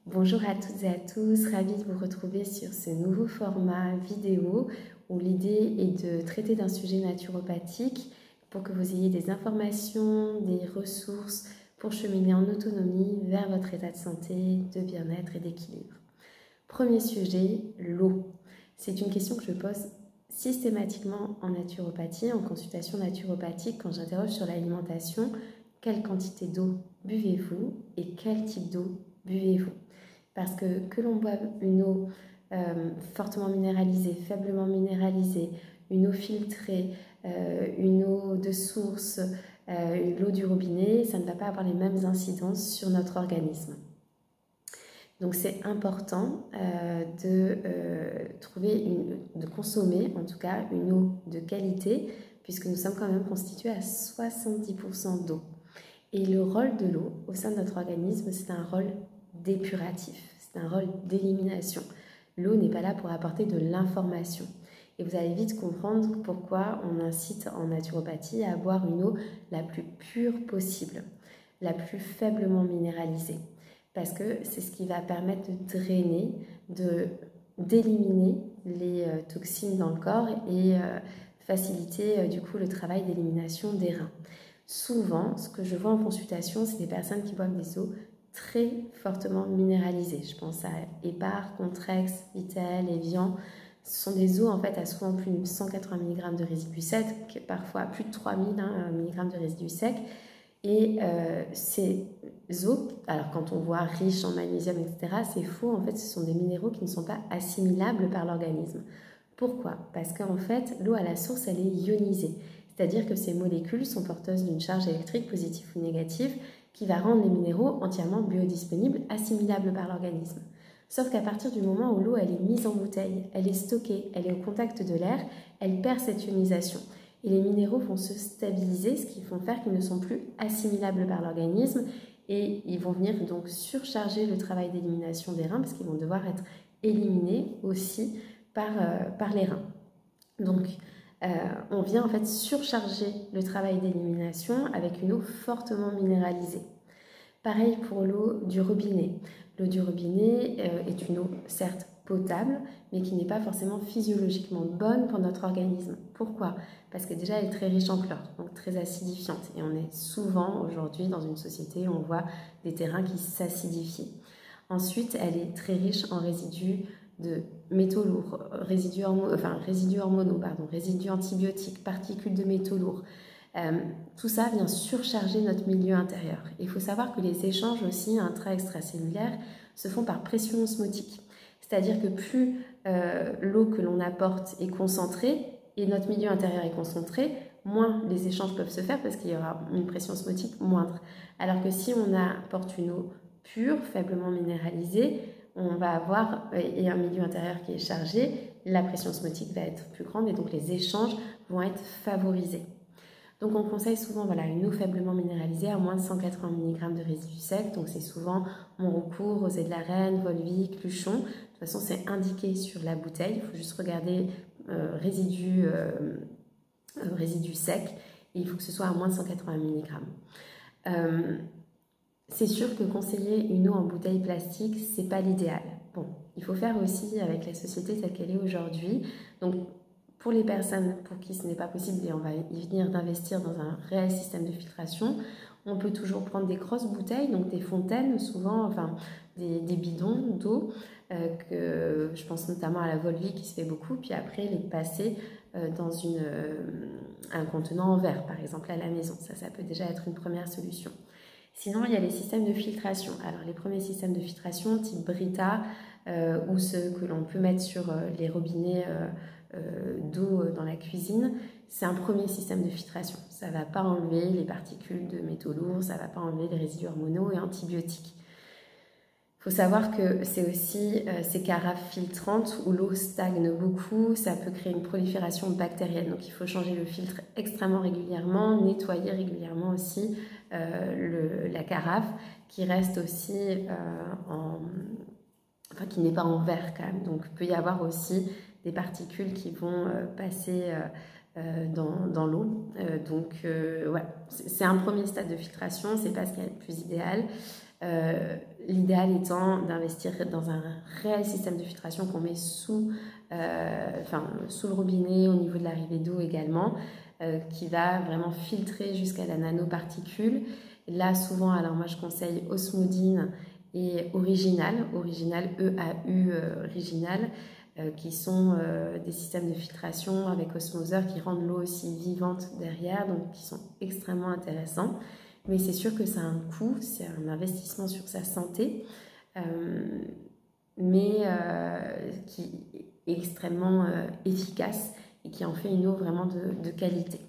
Bonjour à toutes et à tous, ravie de vous retrouver sur ce nouveau format vidéo où l'idée est de traiter d'un sujet naturopathique pour que vous ayez des informations, des ressources pour cheminer en autonomie vers votre état de santé, de bien-être et d'équilibre. Premier sujet, l'eau. C'est une question que je pose systématiquement en naturopathie, en consultation naturopathique quand j'interroge sur l'alimentation. Quelle quantité d'eau buvez-vous et quel type d'eau buvez-vous? Parce que l'on boive une eau fortement minéralisée, faiblement minéralisée, une eau filtrée, une eau de source, l'eau du robinet, ça ne va pas avoir les mêmes incidences sur notre organisme. Donc c'est important de consommer en tout cas une eau de qualité puisque nous sommes quand même constitués à 70% d'eau. Et le rôle de l'eau au sein de notre organisme, c'est un rôle dépuratif, c'est un rôle d'élimination. L'eau n'est pas là pour apporter de l'information. Et vous allez vite comprendre pourquoi on incite en naturopathie à boire une eau la plus pure possible, la plus faiblement minéralisée. Parce que c'est ce qui va permettre de drainer, d'éliminer les toxines dans le corps et faciliter du coup le travail d'élimination des reins. Souvent, ce que je vois en consultation, c'est des personnes qui boivent des eaux très fortement minéralisées. Je pense à Hépar, Contrex, Vitel, Evian. Ce sont des eaux en fait à souvent plus de 180 mg de résidus secs, parfois plus de 3000 mg de résidus secs. Et ces eaux, alors quand on voit riches en magnésium, etc., c'est faux. En fait, ce sont des minéraux qui ne sont pas assimilables par l'organisme. Pourquoi? Parce qu'en fait, l'eau à la source, elle est ionisée. C'est-à-dire que ces molécules sont porteuses d'une charge électrique positive ou négative qui va rendre les minéraux entièrement biodisponibles, assimilables par l'organisme. Sauf qu'à partir du moment où l'eau elle est mise en bouteille, elle est stockée, elle est au contact de l'air, elle perd cette ionisation. Et les minéraux vont se stabiliser, ce qui va faire qu'ils ne sont plus assimilables par l'organisme et ils vont venir donc surcharger le travail d'élimination des reins parce qu'ils vont devoir être éliminés aussi par les reins. Donc, on vient en fait surcharger le travail d'élimination avec une eau fortement minéralisée. Pareil pour l'eau du robinet. L'eau du robinet est une eau certes potable, mais qui n'est pas forcément physiologiquement bonne pour notre organisme. Pourquoi? Parce que déjà elle est très riche en chlore, donc très acidifiante. Et on est souvent aujourd'hui dans une société où on voit des terrains qui s'acidifient. Ensuite, elle est très riche en résidus de métaux lourds, résidus hormonaux, résidus antibiotiques, particules de métaux lourds. Tout ça vient surcharger notre milieu intérieur. Il faut savoir que les échanges aussi intra-extracellulaires se font par pression osmotique. C'est-à-dire que plus l'eau que l'on apporte est concentrée et notre milieu intérieur est concentré, moins les échanges peuvent se faire parce qu'il y aura une pression osmotique moindre. Alors que si on apporte une eau pure, faiblement minéralisée, on va avoir un milieu intérieur qui est chargé, la pression osmotique va être plus grande et donc les échanges vont être favorisés. Donc on conseille souvent une eau faiblement minéralisée à moins de 180 mg de résidus secs. Donc c'est souvent Montroucourt, Rosée de la Reine, Volvic, Luchon. De toute façon c'est indiqué sur la bouteille. Il faut juste regarder résidus secs et il faut que ce soit à moins de 180 mg. C'est sûr que conseiller une eau en bouteille plastique, c'est pas l'idéal. Bon, il faut faire aussi avec la société telle qu'elle est aujourd'hui. Donc, pour les personnes pour qui ce n'est pas possible, et on va y venir d'investir dans un réel système de filtration, on peut toujours prendre des grosses bouteilles, donc des fontaines, souvent, des bidons d'eau, que je pense notamment à la Volvic qui se fait beaucoup, puis après les passer dans un contenant en verre, par exemple, à la maison. Ça peut déjà être une première solution. Sinon, il y a les systèmes de filtration. Alors, les premiers systèmes de filtration, type Brita, ou ceux que l'on peut mettre sur les robinets d'eau dans la cuisine, c'est un premier système de filtration. Ça ne va pas enlever les particules de métaux lourds, ça ne va pas enlever les résidus hormonaux et antibiotiques. Il faut savoir que c'est aussi ces carafes filtrantes où l'eau stagne beaucoup, ça peut créer une prolifération bactérienne. Donc il faut changer le filtre extrêmement régulièrement, nettoyer régulièrement aussi la carafe qui reste aussi qui n'est pas en verre quand même. Donc il peut y avoir aussi des particules qui vont passer dans l'eau. Donc voilà, c'est un premier stade de filtration, c'est pas ce qui est le plus idéal. L'idéal étant d'investir dans un réel système de filtration qu'on met sous le robinet au niveau de l'arrivée d'eau également, qui va vraiment filtrer jusqu'à la nanoparticule. Là, souvent, alors moi je conseille Osmodine et Original, EAU Original, qui sont des systèmes de filtration avec osmoseur qui rendent l'eau aussi vivante derrière, donc qui sont extrêmement intéressants. Mais c'est sûr que ça a un coût, c'est un investissement sur sa santé, mais qui est extrêmement efficace et qui en fait une eau vraiment de qualité.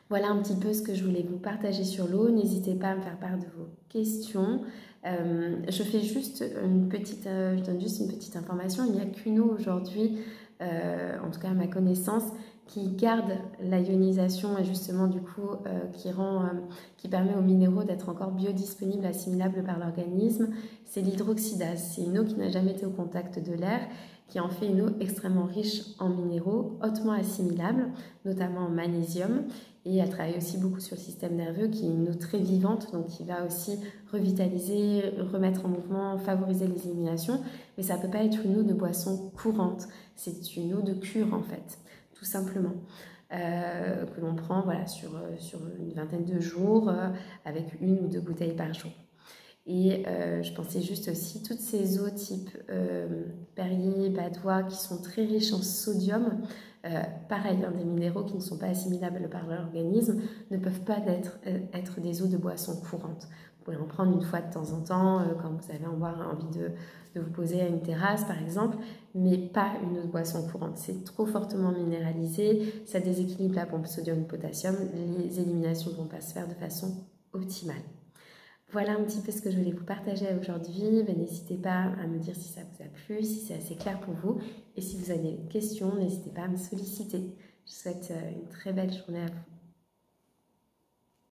Voilà un petit peu ce que je voulais vous partager sur l'eau. N'hésitez pas à me faire part de vos questions. Je fais juste je donne juste une petite information. Il n'y a qu'une eau aujourd'hui, en tout cas à ma connaissance, qui garde la ionisation et justement du coup qui permet aux minéraux d'être encore biodisponibles, assimilables par l'organisme. C'est l'hydroxydase. C'est une eau qui n'a jamais été au contact de l'air, qui en fait une eau extrêmement riche en minéraux, hautement assimilables, notamment en magnésium. Et elle travaille aussi beaucoup sur le système nerveux, qui est une eau très vivante, donc qui va aussi revitaliser, remettre en mouvement, favoriser les éliminations. Mais ça ne peut pas être une eau de boisson courante, c'est une eau de cure en fait, tout simplement. Que l'on prend voilà, sur une vingtaine de jours, avec 1 ou 2 bouteilles par jour. Et je pensais juste aussi, toutes ces eaux type Perrier, Badois, qui sont très riches en sodium, pareil, des minéraux qui ne sont pas assimilables par l'organisme, ne peuvent pas être des eaux de boisson courantes. Vous pouvez en prendre une fois de temps en temps, quand vous avez envie de vous poser à une terrasse, par exemple, mais pas une eau de boisson courante. C'est trop fortement minéralisé, ça déséquilibre la pompe sodium-potassium, les éliminations ne vont pas se faire de façon optimale. Voilà un petit peu ce que je voulais vous partager aujourd'hui. N'hésitez pas à me dire si ça vous a plu, si c'est assez clair pour vous. Et si vous avez des questions, n'hésitez pas à me solliciter. Je vous souhaite une très belle journée à vous.